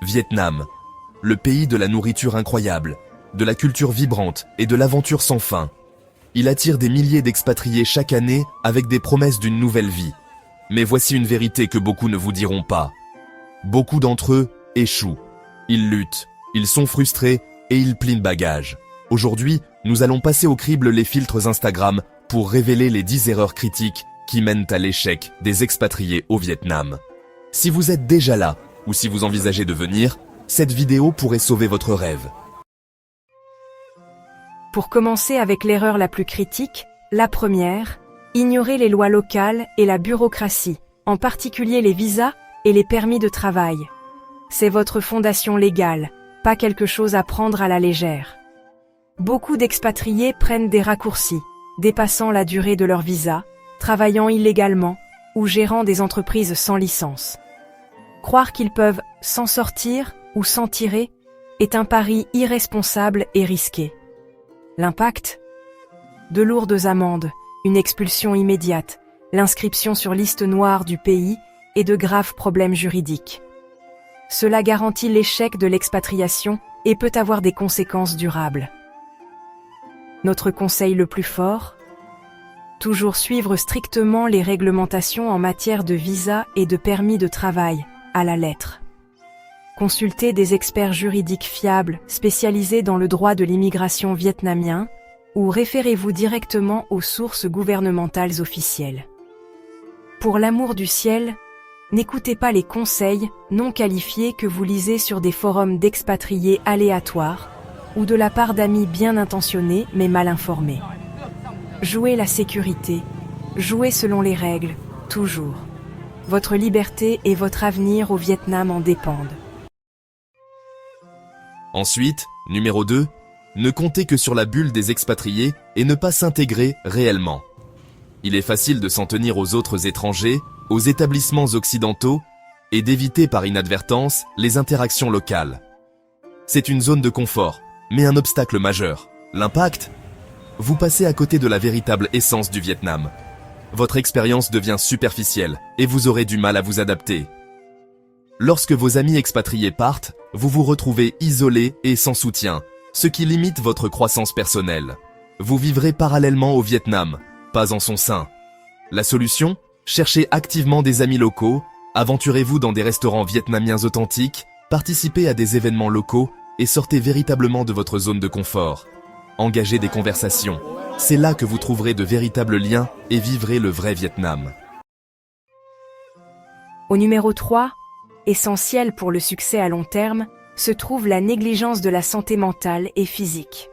Vietnam. Le pays de la nourriture incroyable, de la culture vibrante et de l'aventure sans fin. Il attire des milliers d'expatriés chaque année avec des promesses d'une nouvelle vie. Mais voici une vérité que beaucoup ne vous diront pas. Beaucoup d'entre eux échouent. Ils luttent, ils sont frustrés et ils plient bagages. Aujourd'hui, nous allons passer au crible les filtres Instagram pour révéler les 10 erreurs critiques qui mènent à l'échec des expatriés au Vietnam. Si vous êtes déjà là, ou si vous envisagez de venir, cette vidéo pourrait sauver votre rêve. Pour commencer avec l'erreur la plus critique, la première, ignorer les lois locales et la bureaucratie, en particulier les visas et les permis de travail. C'est votre fondation légale, pas quelque chose à prendre à la légère. Beaucoup d'expatriés prennent des raccourcis, dépassant la durée de leur visa, travaillant illégalement ou gérant des entreprises sans licence. Croire qu'ils peuvent s'en sortir ou s'en tirer est un pari irresponsable et risqué. L'impact ? De lourdes amendes, une expulsion immédiate, l'inscription sur liste noire du pays et de graves problèmes juridiques. Cela garantit l'échec de l'expatriation et peut avoir des conséquences durables. Notre conseil le plus fort ? Toujours suivre strictement les réglementations en matière de visa et de permis de travail, à la lettre. Consultez des experts juridiques fiables spécialisés dans le droit de l'immigration vietnamien ou référez-vous directement aux sources gouvernementales officielles. Pour l'amour du ciel, n'écoutez pas les conseils non qualifiés que vous lisez sur des forums d'expatriés aléatoires ou de la part d'amis bien intentionnés mais mal informés. Jouez la sécurité, jouez selon les règles, toujours. Votre liberté et votre avenir au Vietnam en dépendent. Ensuite, numéro 2, ne comptez que sur la bulle des expatriés et ne pas s'intégrer réellement. Il est facile de s'en tenir aux autres étrangers, aux établissements occidentaux et d'éviter par inadvertance les interactions locales. C'est une zone de confort, mais un obstacle majeur. L'impact ? Vous passez à côté de la véritable essence du Vietnam. Votre expérience devient superficielle et vous aurez du mal à vous adapter. Lorsque vos amis expatriés partent, vous vous retrouvez isolé et sans soutien, ce qui limite votre croissance personnelle. Vous vivrez parallèlement au Vietnam, pas en son sein. La solution ? Cherchez activement des amis locaux, aventurez-vous dans des restaurants vietnamiens authentiques, participez à des événements locaux et sortez véritablement de votre zone de confort. Engagez des conversations. C'est là que vous trouverez de véritables liens et vivrez le vrai Vietnam. Au numéro 3, essentiel pour le succès à long terme, se trouve la négligence de la santé mentale et physique.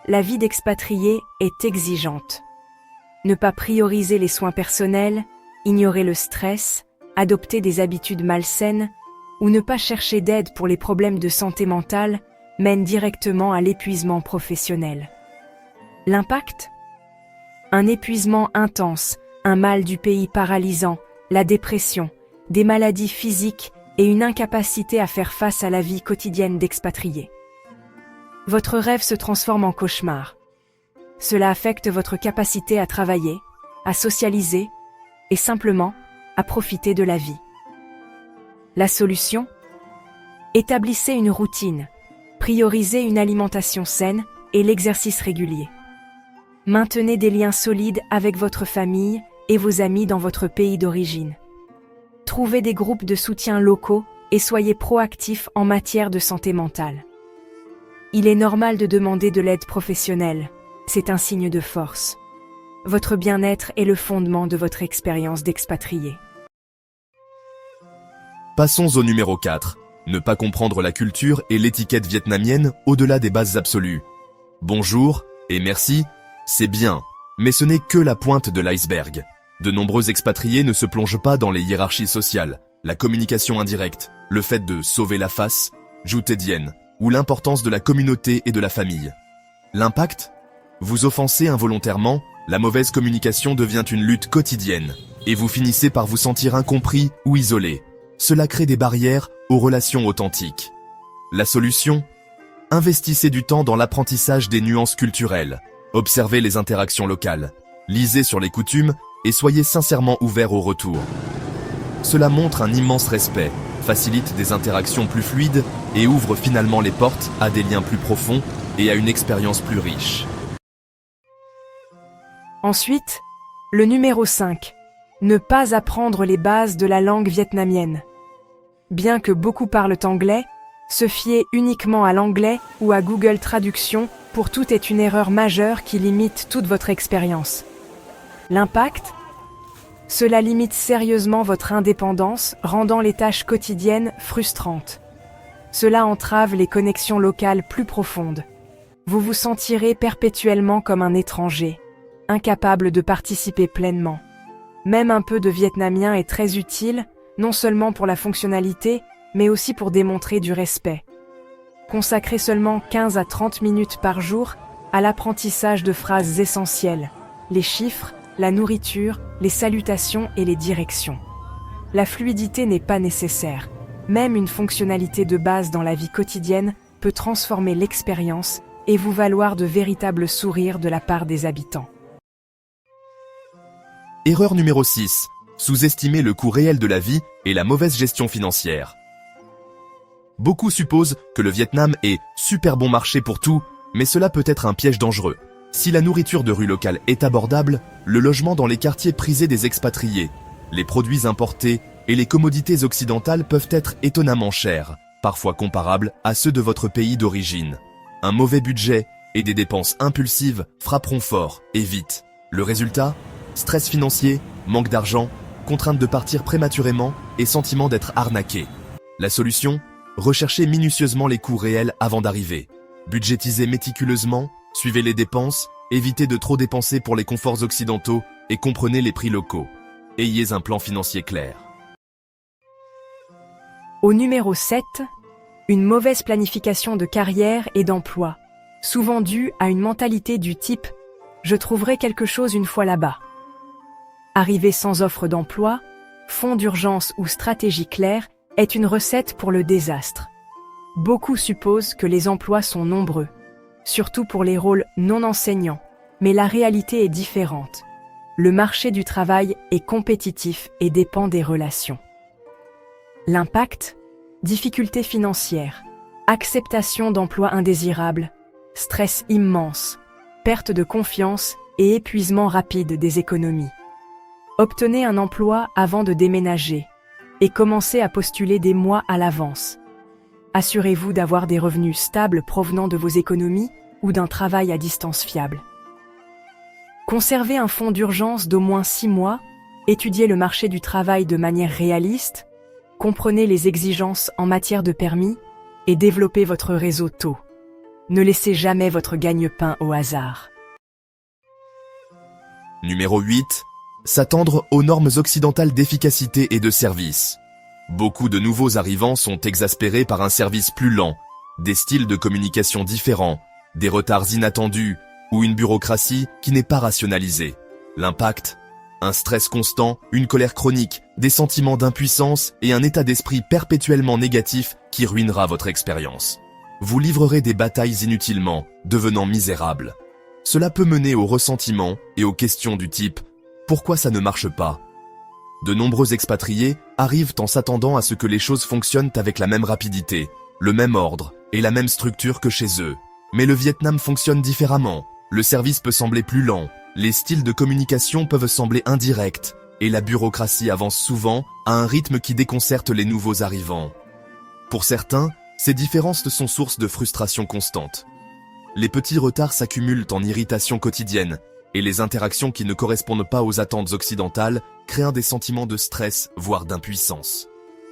La vie d'expatrié est exigeante. Ne pas prioriser les soins personnels, ignorer le stress, adopter des habitudes malsaines ou ne pas chercher d'aide pour les problèmes de santé mentale mène directement à l'épuisement professionnel. L'impact ? Un épuisement intense, un mal du pays paralysant, la dépression, des maladies physiques et une incapacité à faire face à la vie quotidienne d'expatriés. Votre rêve se transforme en cauchemar. Cela affecte votre capacité à travailler, à socialiser et simplement à profiter de la vie. La solution ? Établissez une routine. Priorisez une alimentation saine et l'exercice régulier. Maintenez des liens solides avec votre famille et vos amis dans votre pays d'origine. Trouvez des groupes de soutien locaux et soyez proactifs en matière de santé mentale. Il est normal de demander de l'aide professionnelle, c'est un signe de force. Votre bien-être est le fondement de votre expérience d'expatrié. Passons au numéro 4. Ne pas comprendre la culture et l'étiquette vietnamienne au-delà des bases absolues. Bonjour et merci, c'est bien, mais ce n'est que la pointe de l'iceberg. De nombreux expatriés ne se plongent pas dans les hiérarchies sociales, la communication indirecte, le fait de sauver la face, Jutte Dien, ou l'importance de la communauté et de la famille. L'impact ? Vous offensez involontairement, la mauvaise communication devient une lutte quotidienne, et vous finissez par vous sentir incompris ou isolé. Cela crée des barrières aux relations authentiques. La solution ? Investissez du temps dans l'apprentissage des nuances culturelles. Observez les interactions locales. Lisez sur les coutumes et soyez sincèrement ouvert au retour. cela montre un immense respect, facilite des interactions plus fluides et ouvre finalement les portes à des liens plus profonds et à une expérience plus riche. Ensuite, le numéro 5. Ne pas apprendre les bases de la langue vietnamienne. Bien que beaucoup parlent anglais, se fier uniquement à l'anglais ou à Google Traduction pour tout est une erreur majeure qui limite toute votre expérience. L'impact ? Cela limite sérieusement votre indépendance, rendant les tâches quotidiennes frustrantes. Cela entrave les connexions locales plus profondes. Vous vous sentirez perpétuellement comme un étranger, incapable de participer pleinement. Même un peu de vietnamien est très utile, non seulement pour la fonctionnalité, mais aussi pour démontrer du respect. Consacrez seulement 15 à 30 minutes par jour à l'apprentissage de phrases essentielles, les chiffres, la nourriture, les salutations et les directions. La fluidité n'est pas nécessaire. Même une fonctionnalité de base dans la vie quotidienne peut transformer l'expérience et vous valoir de véritables sourires de la part des habitants. Erreur numéro 6. Sous-estimer le coût réel de la vie et la mauvaise gestion financière. Beaucoup supposent que le Vietnam est super bon marché pour tout, mais cela peut être un piège dangereux. Si la nourriture de rue locale est abordable, le logement dans les quartiers prisés des expatriés, les produits importés et les commodités occidentales peuvent être étonnamment chers, parfois comparables à ceux de votre pays d'origine. Un mauvais budget et des dépenses impulsives frapperont fort et vite. Le résultat ? Stress financier, manque d'argent, contrainte de partir prématurément et sentiment d'être arnaqué. La solution ? Recherchez minutieusement les coûts réels avant d'arriver. Budgétisez méticuleusement, suivez les dépenses, évitez de trop dépenser pour les conforts occidentaux et comprenez les prix locaux. Ayez un plan financier clair. Au numéro 7, une mauvaise planification de carrière et d'emploi, souvent due à une mentalité du type « je trouverai quelque chose une fois là-bas ». Arriver sans offre d'emploi, fonds d'urgence ou stratégie claire est une recette pour le désastre. Beaucoup supposent que les emplois sont nombreux, surtout pour les rôles non enseignants, mais la réalité est différente. Le marché du travail est compétitif et dépend des relations. L'impact ? Difficultés financières, acceptation d'emplois indésirables, stress immense, perte de confiance et épuisement rapide des économies. Obtenez un emploi avant de déménager et commencez à postuler des mois à l'avance. Assurez-vous d'avoir des revenus stables provenant de vos économies ou d'un travail à distance fiable. Conservez un fonds d'urgence d'au moins 6 mois, étudiez le marché du travail de manière réaliste, comprenez les exigences en matière de permis et développez votre réseau tôt. Ne laissez jamais votre gagne-pain au hasard. Numéro 8. S'attendre aux normes occidentales d'efficacité et de service. Beaucoup de nouveaux arrivants sont exaspérés par un service plus lent, des styles de communication différents, des retards inattendus ou une bureaucratie qui n'est pas rationalisée. L'impact ? Un stress constant, une colère chronique, des sentiments d'impuissance et un état d'esprit perpétuellement négatif qui ruinera votre expérience. Vous livrerez des batailles inutilement, devenant misérable. Cela peut mener au ressentiment et aux questions du type « Pourquoi ça ne marche pas ?» De nombreux expatriés arrivent en s'attendant à ce que les choses fonctionnent avec la même rapidité, le même ordre et la même structure que chez eux. Mais le Vietnam fonctionne différemment. Le service peut sembler plus lent, les styles de communication peuvent sembler indirects, et la bureaucratie avance souvent à un rythme qui déconcerte les nouveaux arrivants. Pour certains, ces différences sont source de frustration constante. Les petits retards s'accumulent en irritation quotidienne, et les interactions qui ne correspondent pas aux attentes occidentales créent des sentiments de stress, voire d'impuissance.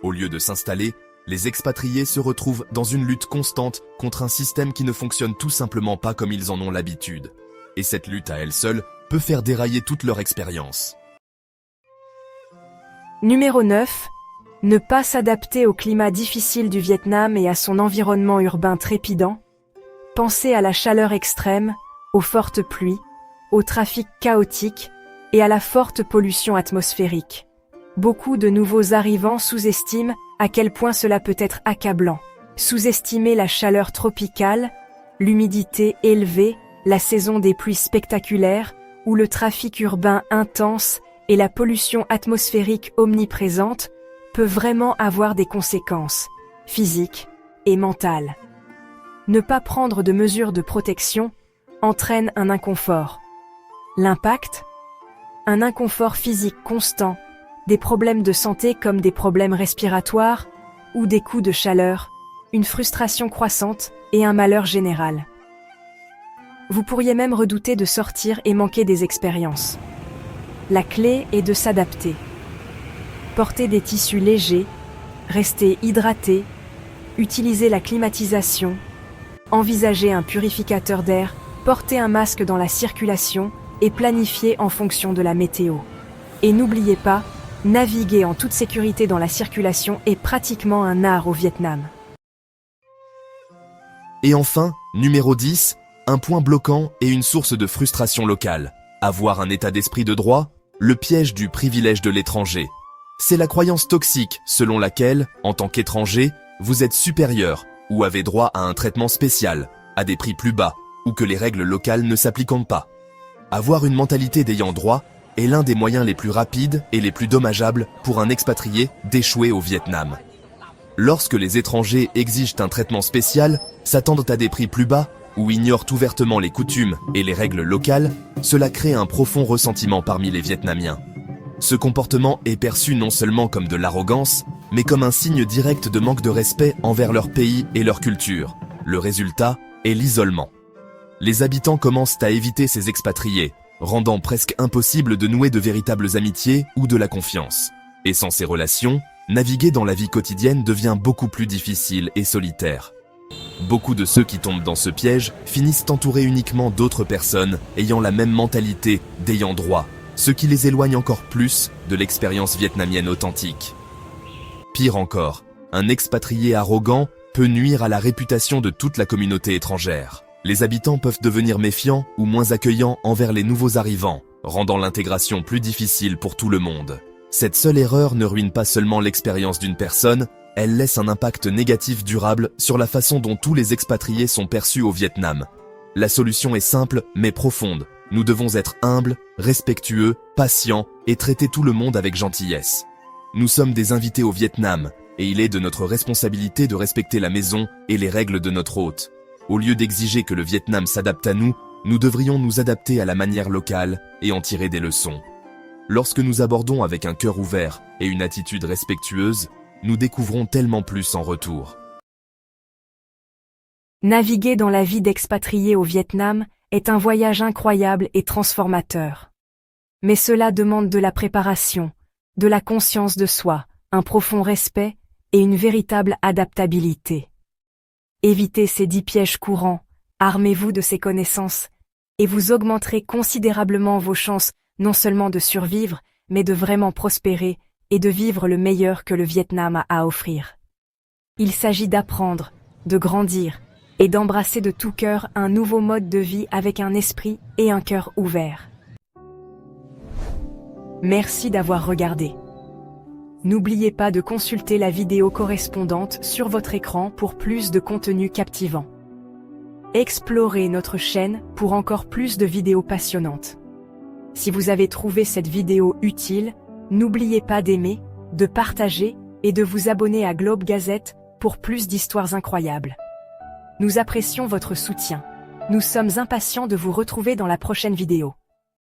Au lieu de s'installer, les expatriés se retrouvent dans une lutte constante contre un système qui ne fonctionne tout simplement pas comme ils en ont l'habitude. Et cette lutte à elle seule peut faire dérailler toute leur expérience. Numéro 9. Ne pas s'adapter au climat difficile du Vietnam et à son environnement urbain trépidant. Pensez à la chaleur extrême, aux fortes pluies, au trafic chaotique et à la forte pollution atmosphérique. Beaucoup de nouveaux arrivants sous-estiment à quel point cela peut être accablant. Sous-estimer la chaleur tropicale, l'humidité élevée, la saison des pluies spectaculaires ou le trafic urbain intense et la pollution atmosphérique omniprésente peut vraiment avoir des conséquences physiques et mentales. Ne pas prendre de mesures de protection entraîne un inconfort. L'impact ? Un inconfort physique constant, des problèmes de santé comme des problèmes respiratoires ou des coups de chaleur, une frustration croissante et un malheur général. Vous pourriez même redouter de sortir et manquer des expériences. La clé est de s'adapter. Portez des tissus légers, restez hydraté, utilisez la climatisation, envisagez un purificateur d'air, portez un masque dans la circulation et planifiez en fonction de la météo. Et n'oubliez pas, naviguer en toute sécurité dans la circulation est pratiquement un art au Vietnam. Et enfin, numéro 10, un point bloquant et une source de frustration locale. Avoir un état d'esprit de droit, le piège du privilège de l'étranger. C'est la croyance toxique selon laquelle, en tant qu'étranger, vous êtes supérieur ou avez droit à un traitement spécial, à des prix plus bas, ou que les règles locales ne s'appliquent pas. Avoir une mentalité d'ayant droit est l'un des moyens les plus rapides et les plus dommageables pour un expatrié d'échouer au Vietnam. Lorsque les étrangers exigent un traitement spécial, s'attendent à des prix plus bas ou ignorent ouvertement les coutumes et les règles locales, cela crée un profond ressentiment parmi les Vietnamiens. Ce comportement est perçu non seulement comme de l'arrogance, mais comme un signe direct de manque de respect envers leur pays et leur culture. Le résultat est l'isolement. Les habitants commencent à éviter ces expatriés, rendant presque impossible de nouer de véritables amitiés ou de la confiance. Et sans ces relations, naviguer dans la vie quotidienne devient beaucoup plus difficile et solitaire. Beaucoup de ceux qui tombent dans ce piège finissent entourés uniquement d'autres personnes ayant la même mentalité d'ayant droit, ce qui les éloigne encore plus de l'expérience vietnamienne authentique. Pire encore, un expatrié arrogant peut nuire à la réputation de toute la communauté étrangère. Les habitants peuvent devenir méfiants ou moins accueillants envers les nouveaux arrivants, rendant l'intégration plus difficile pour tout le monde. Cette seule erreur ne ruine pas seulement l'expérience d'une personne, elle laisse un impact négatif durable sur la façon dont tous les expatriés sont perçus au Vietnam. La solution est simple mais profonde. Nous devons être humbles, respectueux, patients et traiter tout le monde avec gentillesse. Nous sommes des invités au Vietnam et il est de notre responsabilité de respecter la maison et les règles de notre hôte. Au lieu d'exiger que le Vietnam s'adapte à nous, nous devrions nous adapter à la manière locale et en tirer des leçons. Lorsque nous abordons avec un cœur ouvert et une attitude respectueuse, nous découvrons tellement plus en retour. Naviguer dans la vie d'expatrié au Vietnam est un voyage incroyable et transformateur. Mais cela demande de la préparation, de la conscience de soi, un profond respect et une véritable adaptabilité. Évitez ces 10 pièges courants, armez-vous de ces connaissances, et vous augmenterez considérablement vos chances non seulement de survivre, mais de vraiment prospérer et de vivre le meilleur que le Vietnam a à offrir. Il s'agit d'apprendre, de grandir, et d'embrasser de tout cœur un nouveau mode de vie avec un esprit et un cœur ouverts. Merci d'avoir regardé. N'oubliez pas de consulter la vidéo correspondante sur votre écran pour plus de contenu captivant. Explorez notre chaîne pour encore plus de vidéos passionnantes. Si vous avez trouvé cette vidéo utile, n'oubliez pas d'aimer, de partager et de vous abonner à Globe Gazette pour plus d'histoires incroyables. Nous apprécions votre soutien. Nous sommes impatients de vous retrouver dans la prochaine vidéo.